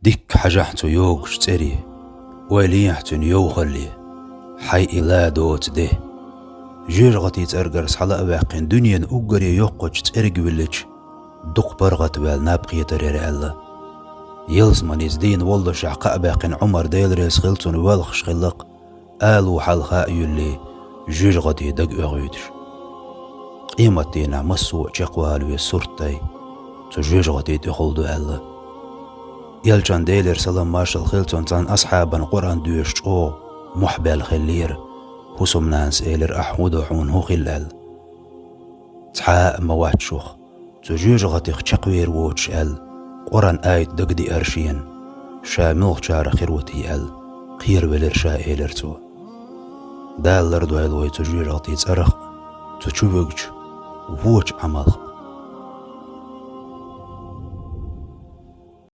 ديك حجحتو يوغش تري ويليحتو يوخلي حي إلا دوت ده جيرغتي ترقرس حلا أباقين دنيا أقري يوقج ترق ولج دق برغت بال نابقية ترير ألا يلز منيز دين والله شعقاء أباقين عمر ديل ريس خلطون والخش خلق آلو حلخاء يلي جيرغتي دق أغيدش قيمة دينا مسوء جاقوالو يسورتاي تو جيرغتي دخلدو ألا يلجان ديلر سلام مارشال خلطون تان أصحابا قرآن دوش أو محبال خلير حسم ناس إيلر أحمد حون هو خلال تحاء مواتشوخ تجيجغتي خشقوير ووتش أل قرآن آيت دقدي أرشين شامل جار خيروتي أل خير ولر شا إيلر تو دالر دوالوي تجيجغتي تسرخ تشوبجج ووش عمل